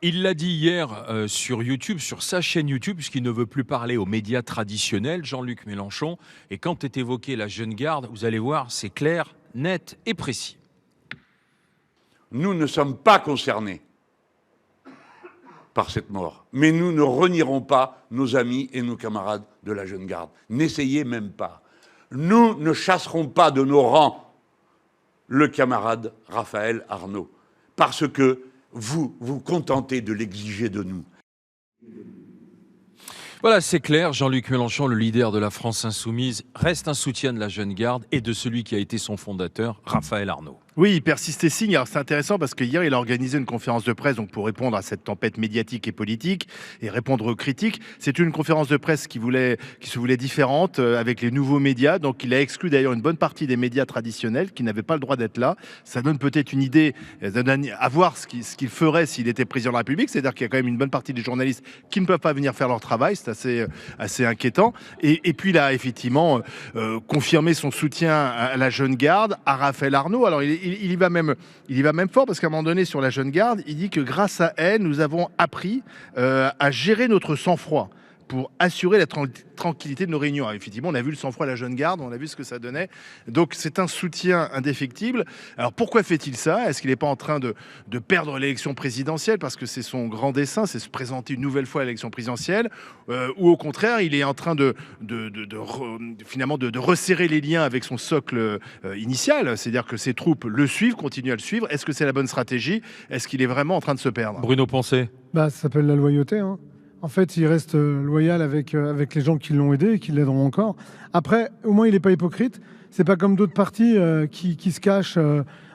Il l'a dit hier sur YouTube, sur sa chaîne YouTube, puisqu'il ne veut plus parler aux médias traditionnels, Jean-Luc Mélenchon. Et quand est évoquée la jeune garde, vous allez voir, c'est clair, net et précis. Nous ne sommes pas concernés par cette mort. Mais nous ne renierons pas nos amis et nos camarades de la jeune garde. N'essayez même pas. Nous ne chasserons pas de nos rangs le camarade Raphaël Arnaud, parce que vous vous contentez de l'exiger de nous. Voilà, c'est clair, Jean-Luc Mélenchon, le leader de la France insoumise, reste un soutien de la jeune garde et de celui qui a été son fondateur, Raphaël Arnaud. Oui, il persiste et signe. Alors c'est intéressant parce que hier il a organisé une conférence de presse donc pour répondre à cette tempête médiatique et politique et répondre aux critiques. C'est une conférence de presse qui se voulait différente avec les nouveaux médias. Donc il a exclu d'ailleurs une bonne partie des médias traditionnels qui n'avaient pas le droit d'être là. Ça donne peut-être une idée à voir ce qu'il ferait s'il était président de la République. C'est-à-dire qu'il y a quand même une bonne partie des journalistes qui ne peuvent pas venir faire leur travail. C'est assez inquiétant. Et puis il a effectivement confirmé son soutien à la jeune garde, à Raphaël Arnaud. Alors il y va même fort parce qu'à un moment donné sur la jeune garde, il dit que grâce à elle, nous avons appris à gérer notre sang-froid pour assurer la tranquillité de nos réunions. Alors, effectivement, on a vu le sang-froid de la jeune garde, on a vu ce que ça donnait. Donc c'est un soutien indéfectible. Alors pourquoi fait-il ça? Est-ce qu'il n'est pas en train de perdre l'élection présidentielle parce que c'est son grand dessein, c'est se présenter une nouvelle fois à l'élection présidentielle, ou au contraire, il est en train finalement de resserrer les liens avec son socle initial, c'est-à-dire que ses troupes le suivent, continuent à le suivre. Est-ce que c'est la bonne stratégie? Est-ce qu'il est vraiment en train de se perdre? Bruno Poncet. Ça s'appelle la loyauté, hein. En fait, il reste loyal avec les gens qui l'ont aidé et qui l'aideront encore. Après, au moins, il n'est pas hypocrite. C'est pas comme d'autres partis qui se cachent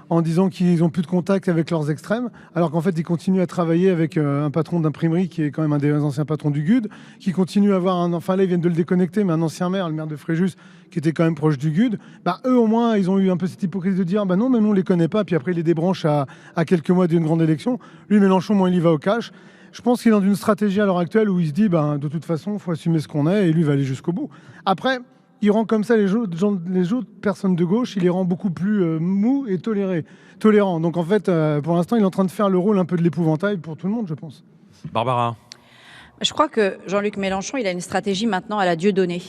en disant qu'ils n'ont plus de contact avec leurs extrêmes, alors qu'en fait, ils continuent à travailler avec un patron d'imprimerie qui est quand même un des anciens patrons du GUD, qui continue à avoir enfin là, ils viennent de le déconnecter, mais un ancien maire, le maire de Fréjus, qui était quand même proche du GUD. Eux, au moins, ils ont eu un peu cette hypocrisie de dire non, mais nous, on les connaît pas, puis après, ils les débranchent à quelques mois d'une grande élection. Lui, Mélenchon, moi, il y va au cash. Je pense qu'il est dans une stratégie à l'heure actuelle où il se dit de toute façon, il faut assumer ce qu'on est et lui va aller jusqu'au bout. Après, il rend comme ça les autres personnes de gauche, il les rend beaucoup plus mous et tolérants. Donc en fait, pour l'instant, il est en train de faire le rôle un peu de l'épouvantail pour tout le monde, je pense. Barbara. Je crois que Jean-Luc Mélenchon, il a une stratégie maintenant à la Dieudonné.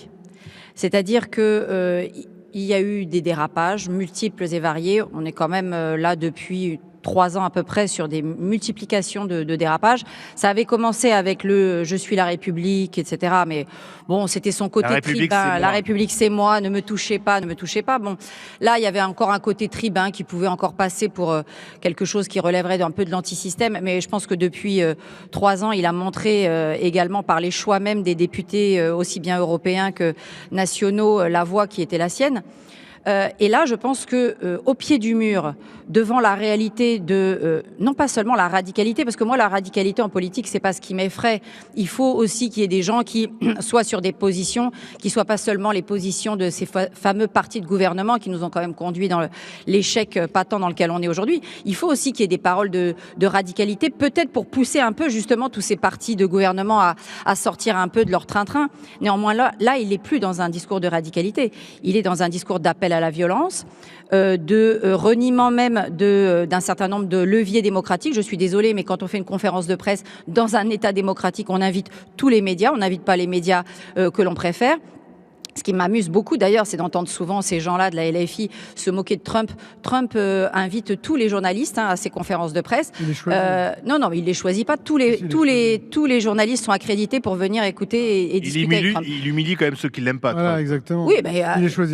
C'est-à-dire que il y a eu des dérapages multiples et variés. On est quand même là depuis 3 ans à peu près sur des multiplications de dérapages. Ça avait commencé avec le « je suis la République », etc. Mais bon, c'était son côté tribun. La République, c'est moi, ne me touchez pas, ne me touchez pas. Bon, là, il y avait encore un côté tribun qui pouvait encore passer pour quelque chose qui relèverait un peu de l'antisystème. Mais je pense que depuis 3 ans, il a montré également par les choix même des députés, aussi bien européens que nationaux, la voie qui était la sienne. Et là, je pense que au pied du mur, devant la réalité de non pas seulement la radicalité, parce que moi la radicalité en politique c'est pas ce qui m'effraie. Il faut aussi qu'il y ait des gens qui soient sur des positions, qui soient pas seulement les positions de ces fameux partis de gouvernement qui nous ont quand même conduit dans l'échec patent dans lequel on est aujourd'hui. Il faut aussi qu'il y ait des paroles de radicalité, peut-être pour pousser un peu justement tous ces partis de gouvernement à sortir un peu de leur train-train. Néanmoins là il n'est plus dans un discours de radicalité, il est dans un discours d'appel à la violence, de reniement même d'un certain nombre de leviers démocratiques. Je suis désolée, mais quand on fait une conférence de presse dans un État démocratique, on invite tous les médias, on n'invite pas les médias que l'on préfère. Ce qui m'amuse beaucoup d'ailleurs, c'est d'entendre souvent ces gens-là de la LFI se moquer de Trump. Trump invite tous les journalistes à ses conférences de presse. Il les choisit. Non, il les choisit pas. Tous les journalistes sont accrédités pour venir écouter et discuter avec Trump. Il humilie quand même ceux qui l'aiment pas. Voilà, Trump. exactement. Oui, mais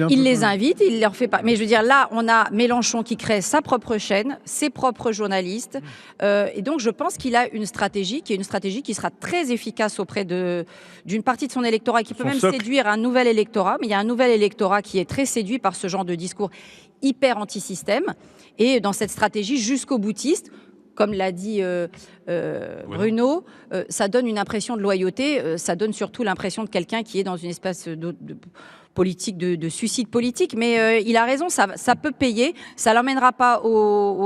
il les invite, invite, il leur fait pas. Mais je veux dire, là, on a Mélenchon qui crée sa propre chaîne, ses propres journalistes, et donc je pense qu'il a une stratégie qui sera très efficace auprès d'une partie de son électorat, et qui peut même séduire un nouvel électorat. Mais il y a un nouvel électorat qui est très séduit par ce genre de discours hyper anti-système. Et dans cette stratégie jusqu'au boutiste, comme l'a dit Bruno, ça donne une impression de loyauté, ça donne surtout l'impression de quelqu'un qui est dans une espèce politique de suicide politique. Mais il a raison, ça peut payer. Ça l'emmènera pas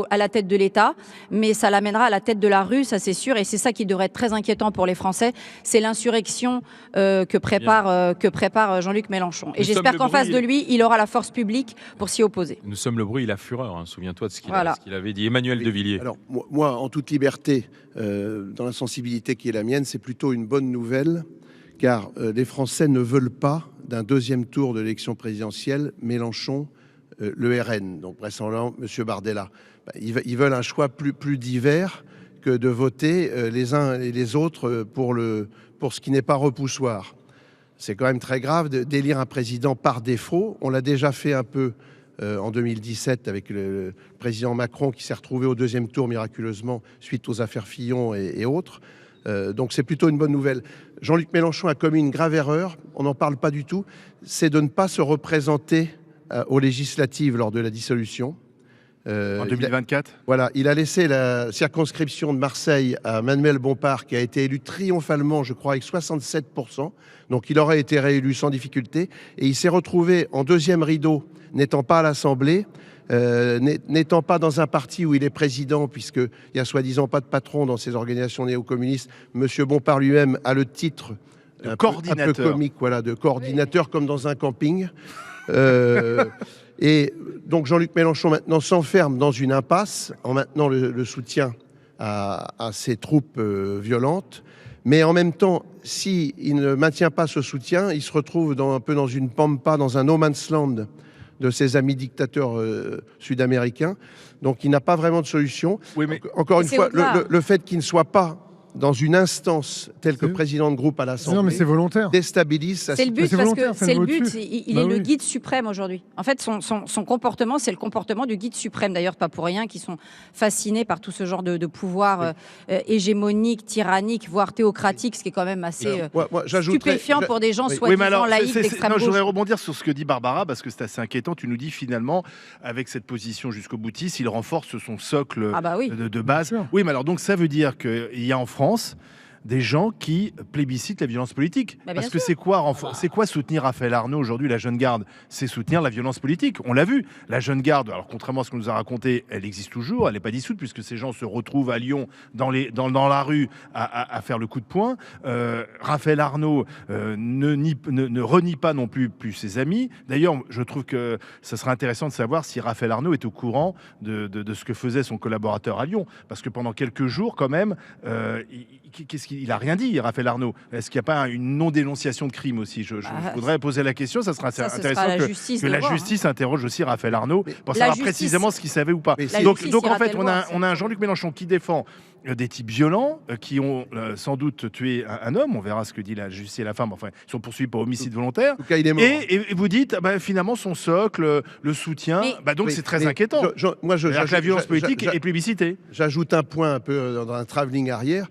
à la tête de l'État, mais ça l'amènera à la tête de la rue, ça c'est sûr. Et c'est ça qui devrait être très inquiétant pour les Français. C'est l'insurrection que prépare Jean-Luc Mélenchon. Et j'espère qu'en face de lui, il aura la force publique pour s'y opposer. Nous sommes le bruit et la fureur. Hein. Souviens-toi de ce qu'il avait dit. Emmanuel Oui. Devilliers. Alors, moi, en toute liberté, dans la sensibilité qui est la mienne, c'est plutôt une bonne nouvelle, car les Français ne veulent pas d'un deuxième tour de l'élection présidentielle Mélenchon, le RN, donc vraisemblablement M. Bardella. Ils veulent un choix plus divers que de voter les uns et les autres pour ce qui n'est pas repoussoir. C'est quand même très grave d'élire un président par défaut. On l'a déjà fait un peu en 2017 avec le président Macron qui s'est retrouvé au deuxième tour miraculeusement suite aux affaires Fillon et autres. Donc c'est plutôt une bonne nouvelle. Jean-Luc Mélenchon a commis une grave erreur, on n'en parle pas du tout, c'est de ne pas se représenter aux législatives lors de la dissolution. En 2024 Voilà, il a laissé la circonscription de Marseille à Manuel Bompard, qui a été élu triomphalement, je crois, avec 67%. Donc il aurait été réélu sans difficulté. Et il s'est retrouvé en deuxième rideau, n'étant pas à l'Assemblée, n'étant pas dans un parti où il est président, puisqu'il n'y a soi-disant pas de patron dans ces organisations néo-communistes. Monsieur Bompard lui-même a le titre de un coordinateur. peu comique, voilà, de coordinateur, comme dans un camping. Et donc Jean-Luc Mélenchon maintenant s'enferme dans une impasse en maintenant le soutien à ces troupes violentes. Mais en même temps, s'il ne maintient pas ce soutien, il se retrouve un peu dans une pampa, dans un no man's land de ses amis dictateurs sud-américains. Donc il n'a pas vraiment de solution. Oui, mais Encore une fois, le fait qu'il ne soit pas dans une instance telle que président de groupe à Non, mais l'Assemblée c'est volontaire. déstabilise sa C'est le but, c'est parce volontaire, que c'est c'est le le but. au-dessus. Il Bah est le oui. guide suprême aujourd'hui. En fait, son comportement, c'est le comportement du guide suprême. D'ailleurs, pas pour rien qu'ils sont fascinés par tout ce genre de pouvoir hégémonique, tyrannique, voire théocratique, ce qui est quand même assez Moi, j'ajouterais- stupéfiant pour des gens Oui. soi-disant mais alors, laïcs d'extrême non, je gauche. voudrais rebondir sur ce que dit Barbara, parce que c'est assez inquiétant. Tu nous dis finalement, avec cette position jusqu'au boutiste, il renforce son socle Ah bah oui. de base. Bien sûr. Oui, mais alors donc ça veut dire qu'il y a en France des gens qui plébiscitent la violence politique. Bah, bien Parce que sûr. c'est quoi soutenir Raphaël Arnaud aujourd'hui, la jeune garde? C'est soutenir la violence politique. On l'a vu. La jeune garde, alors contrairement à ce qu'on nous a raconté, elle existe toujours, elle n'est pas dissoute, puisque ces gens se retrouvent à Lyon, dans la rue, à faire le coup de poing. Raphaël Arnaud ne renie pas non plus ses amis. D'ailleurs, je trouve que ça serait intéressant de savoir si Raphaël Arnaud est au courant de ce que faisait son collaborateur à Lyon. Parce que pendant quelques jours, quand même, il n'a rien dit, Raphaël Arnaud. Est-ce qu'il n'y a pas une non-dénonciation de crime aussi? Je voudrais poser la question. Ça sera ce sera intéressant la que justice la de voir, justice interroge aussi Raphaël Arnaud pour la savoir justice- précisément ce qu'il savait ou pas. Mais La Donc, justice en ira fait, le on voir, a un Jean-Luc Mélenchon qui défend des types violents qui ont sans doute tué un homme. On verra ce que dit la justice et la femme. Enfin, ils sont poursuivis pour homicide volontaire. En tout cas, il est mort. Et vous dites, finalement, son socle, le soutien, donc Mais- c'est très mais inquiétant. moi, C'est-à-dire que la violence politique est plébiscitée. J'ajoute un point un peu dans un travelling arrière.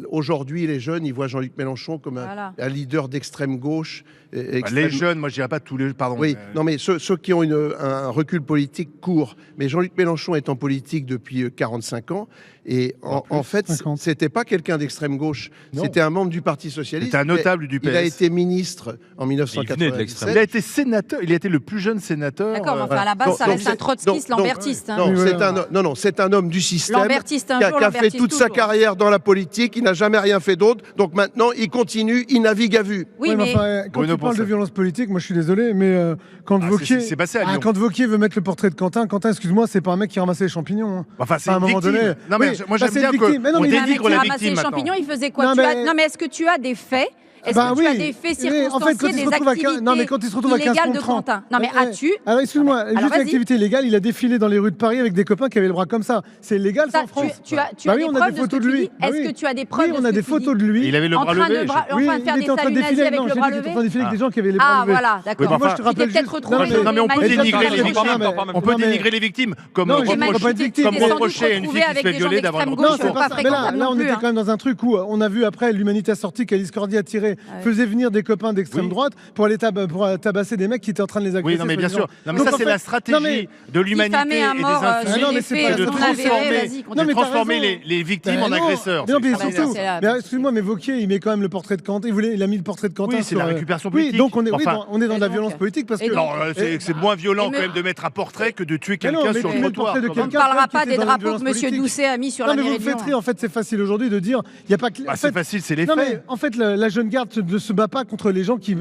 Aujourd'hui, les jeunes, ils voient Jean-Luc Mélenchon comme Voilà. un leader d'extrême gauche. Les jeunes, moi je dirais pas tous les... Pardon. Oui, non, mais ceux qui ont un recul politique court. Mais Jean-Luc Mélenchon est en politique depuis 45 ans. Et en fait, 50. c'était pas quelqu'un d'extrême gauche. Non. C'était un membre du Parti Socialiste. C'était un notable du Il a PS. été ministre en Il venait de 1997. Il a été sénateur, il a été le plus jeune sénateur. D'accord, mais enfin, à la donc- base, ça donc reste un c'est- trotskiste, donc- lambertiste. hein. Non, Oui, c'est voilà. c'est un homme du système Lambertiste un qui a jour, fait lambertiste toute sa toujours. carrière dans la politique. Il n'a jamais rien fait d'autre. Donc maintenant, il continue, il navigue à vue. Oui, Ouais, mais enfin, quand Bruno tu parles Poncet. de violence politique, moi je suis désolé, mais quand Wauquiez, c'est passé à Lyon. quand Wauquiez veut mettre le portrait de Quentin, excuse-moi, c'est pas un mec qui ramassait les champignons. hein. Enfin, c'est À un une moment victime. donné. Non, mais Oui, moi j'aime c'est bien une victime. Mais non, qu'on mais un mec dénigre qui la ramassait victime les maintenant. champignons, il faisait quoi? Non, mais- Non, mais est-ce que tu as des faits? Est-ce Bah que tu as oui. des faits Oui, en fait, circonstanciés, quand il se des retrouve à activités 15 non, mais quand il se retrouve à 15 illégales de contre 30. Quentin? Non, mais as-tu? Alors excuse-moi, Alors, juste une vas-y. activité illégale, il a défilé dans les rues de Paris avec des copains qui avaient le bras comme ça. C'est illégal ça Ça, en France. tu as Bah des oui, on a preuves des de ce photos que de tu lui. dis? Bah Est-ce oui. que tu as des preuves Oui, de on ce a que des tu photos dis? de lui. Il avait le En bras train de levé. bras- en train de faire il des était en train saluts de nazis défiler. avec Non, le j'ai bras dit qu'il était en levé? train de défiler avec des gens qui avaient les bras Ah, levés. voilà, Oui, d'accord. mais enfin, Tu t'es attendez, peut-être retrouvé. Non, mais on peut manifestement dénigrer les avec victimes. des gens- On peut Non, mais- dénigrer les victimes comme Non, j'ai pas reprocher dit victime. comme Mais sans doute reprocher à une fille retrouvé qui avec se fait des gens violer d'avoir le d'extrême droit gauche, de Non, pas c'est pas ça. Mais là, fréquentable là, non on plus, était hein. quand même dans un truc où on a vu après l'Humanité sortie qu'il y a Discordia tiré faisait venir des copains d'extrême droite pour aller tabasser des mecs qui étaient en train de les agresser. Oui, non, mais bien sûr. Non, mais Donc, ça, en c'est fait, la stratégie de l'humanité et des influences. non, mais c'est pas de transformer les victimes en agresseurs. Non, mais Ah, surtout, c'est excuse-moi, mais Wauquiez, il met quand même le portrait de Quentin. Il a mis le portrait de Quentin. Oui, c'est la récupération politique. Oui, donc on est, Enfin, on est dans de la violence politique parce que. Non, c'est moins violent quand même de mettre un portrait que de tuer quelqu'un sur le trottoir. On ne parlera pas des drapeaux que M. Doucet a mis sur la mairie de Lyon. Vous me faites rire, en fait, c'est facile aujourd'hui de dire, il n'y a pas que. C'est facile, c'est les Non, faits. mais en fait, la jeune garde ne se bat pas contre les gens qui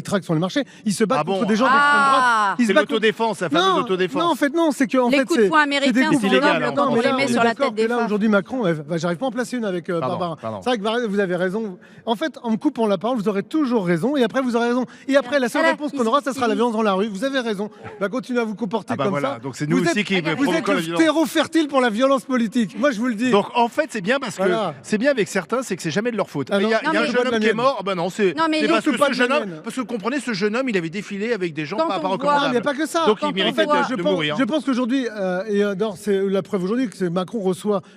traquent sur le marché. Ils se battent contre des gens d'extrême droite. C'est l'autodéfense, la fameuse autodéfense. Non, en fait, non, c'est que. Les coups de poing américains sont nobles quand on les met sur la tête des femmes. Là, aujourd'hui, Macron, j'arrive pas à en placer une avec Barbara. C'est vrai que vous avez raison. En fait, en me coupant la parole, vous aurez toujours raison. Et après, vous aurez raison. Et après, la seule réponse qu'on aura, ça sera la violence dans la rue. Vous avez raison. Continuez à vous comporter comme ça. Donc c'est nous aussi qui provoquons la violence. Vous êtes le terreau fertile pour la violence politique. Moi, je vous le dis. Donc en fait, c'est bien parce que c'est bien avec certains, c'est que c'est jamais de leur faute. Il y a un jeune homme qui est mort. Ben non, c'est parce que ce jeune homme, parce que vous comprenez, ce jeune homme, il avait défilé avec des gens pas recommandables. Non, mais il n'y a pas que ça. Donc il méritait de mourir. Je pense qu'aujourd'hui, et c'est la preuve aujourd'hui que Macron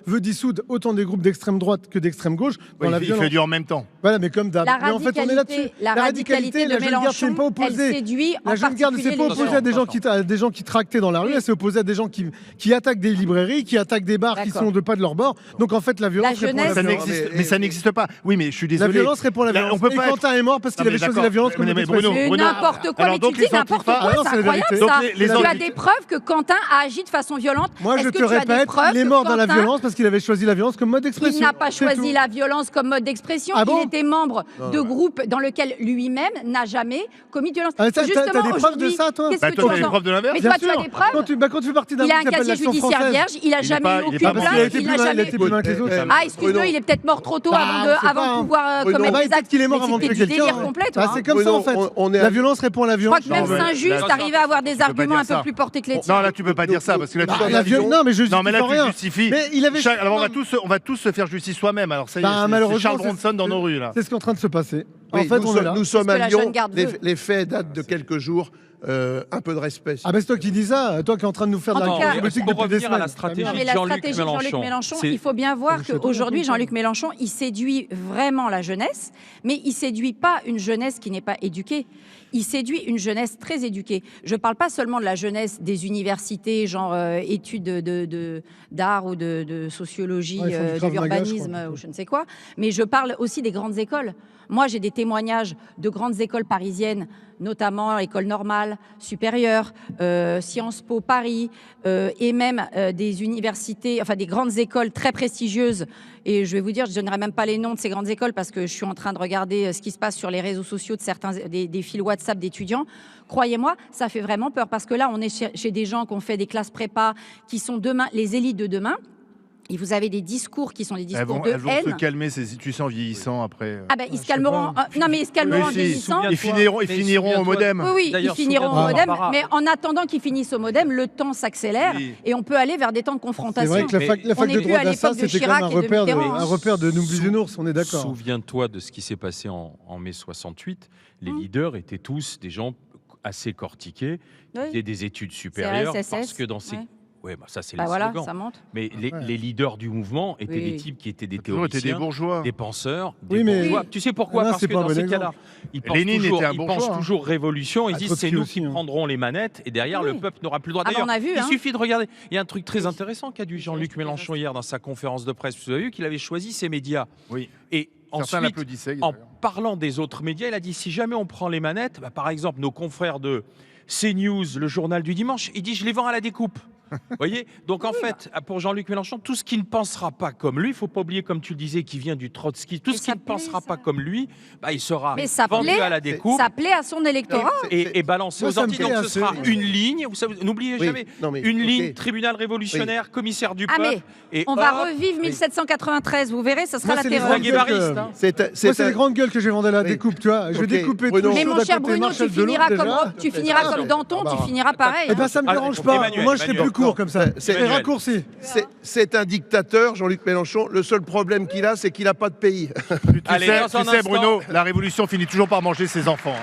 veut dissoudre autant des groupes d'extrême droite que d'extrême gauche dans la violence. Il fait du en même temps. Voilà, mais comme d'hab. Mais en fait, on est là-dessus. La radicalité de Mélenchon, elle séduit en particulier. La jeune garde ne s'est pas opposée à des gens qui tractaient dans la rue, elle s'est opposée à des gens qui attaquent des librairies, qui attaquent des bars qui sont de pas de leur bord. Donc en fait, la violence répond à la violence. Mais ça n'existe pas. Oui, mais je suis désolé. La violence répond à la violence. Et Quentin est mort parce qu'il avait choisi la violence comme expression. C'est n'importe quoi, mais tu dis n'importe quoi, c'est incroyable ça. Tu as des preuves que Quentin a agi de façon violente. Moi, je te répète, il est mort dans la violence parce qu'il avait choisi la violence comme mode d'expression. Il n'a pas choisi la violence comme mode d'expression. Il était membre de groupes dans lequel lui-même n'a jamais commis de violence. T'as des preuves de ça, toi? Qu'est-ce que tu as des preuves de l'inverse? Mais toi, tu as des preuves? Quand tu fais partie d'un Il a groupe un qui s'appelle casier l'Action judiciaire française. vierge, il a jamais eu aucune plainte, il n'a jamais. Il a été plus loin que les autres. Ah, excuse-moi, il est peut-être mort trop tôt avant de pouvoir commettre des actes. Il est mort avant de tuer quelqu'un. Délire complet, toi. C'est comme ça en fait. La violence répond à la violence. Je crois que même Saint-Just arrivait à avoir des arguments un peu plus portés que les tiens. Non, là, tu peux pas dire ça parce que là, non, mais je non, mais là, tu rien. justifies. Mais il avait. Alors, on va tous se faire justice soi-même. Alors, ça y est, c'est Charles Bronson dans nos rues, là. C'est ce qui est en train de se passer. En Oui, fait, on est là. nous sommes à Lyon. veut. Les faits datent de quelques jours. Un peu de respect. Ah, ben c'est toi qui dis ça. Toi qui es en train de nous faire de En tout la cas, politique pour depuis des revenir à semaines. la stratégie Non, mais de la Jean-Luc stratégie de Jean-Luc Mélenchon, il faut bien voir qu'aujourd'hui, Jean-Luc Mélenchon, il séduit vraiment la jeunesse, mais il séduit pas une jeunesse qui n'est pas éduquée. Il séduit une jeunesse très éduquée. Je ne parle pas seulement de la jeunesse des universités, genre études d'art ou de sociologie, de l'urbanisme ou je ne sais quoi, mais je parle aussi des grandes écoles. Moi, j'ai des témoignages de grandes écoles parisiennes, notamment l'école normale, supérieure, Sciences Po Paris, et même des universités, enfin des grandes écoles très prestigieuses. Et je vais vous dire, je ne donnerai même pas les noms de ces grandes écoles parce que je suis en train de regarder ce qui se passe sur les réseaux sociaux de des fils WhatsApp d'étudiants. Croyez-moi, ça fait vraiment peur parce que là, on est chez des gens qui ont fait des classes prépa, qui sont demain les élites de demain. Et vous avez des discours qui sont des discours de haine. Elles vont se calmer, ces situations en vieillissant après. Ah ben, ils se calmeront. Non, mais ils se calmeront en vieillissant. Ils finiront au modem. Oui, ils finiront au modem. Mais en attendant qu'ils finissent au modem, le temps s'accélère et on peut aller vers des temps de confrontation. C'est vrai que la fac de droit d'Assas, c'était quand même un repère de nous bisounours, on est d'accord. Souviens-toi de ce qui s'est passé en mai 68. Les leaders étaient tous des gens assez cortiqués, qui faisaient des études supérieures, parce que dans ces... Oui, bah ça c'est le voilà, slogan. ça monte. Mais les leaders du mouvement étaient des types qui étaient des théoriciens, des bourgeois, des penseurs, des bourgeois. Tu sais pourquoi? Parce que dans ces cas-là, ils pensent toujours révolution. Ils disent c'est nous qui prendrons les manettes et derrière le peuple n'aura plus le droit. D'ailleurs, il suffit de regarder. Il y a un truc très intéressant qu'a dit Jean-Luc Mélenchon hier dans sa conférence de presse. Vous avez vu qu'il avait choisi ses médias. Oui. Et ensuite, en parlant des autres médias, il a dit si jamais on prend les manettes, par exemple nos confrères de CNews, le journal du dimanche, il dit je les vends à la découpe. Vous voyez? Donc en fait, pour Jean-Luc Mélenchon, tout ce qui ne pensera pas comme lui, il ne faut pas oublier, comme tu le disais, qui vient du Trotsky, tout ce qui ne pensera pas comme lui, il sera vendu à la découpe. Ça plaît à son électorat. Et balancé aux Antilles. Donc ce sera une ligne, n'oubliez jamais, une ligne, tribunal révolutionnaire, commissaire du peuple. On va revivre 1793, vous verrez, ça sera la terreur. C'est les grandes gueules que j'ai vendues à la découpe, tu vois. Je vais découper tout. Mais mon cher Bruno, tu finiras comme Danton, tu finiras pareil. Eh bien ça ne me dérange pas. Moi je serai plus court comme ça. C'est raccourci. C'est un dictateur, Jean-Luc Mélenchon. Le seul problème qu'il a, c'est qu'il n'a pas de pays. Tu sais, Bruno, la révolution finit toujours par manger ses enfants.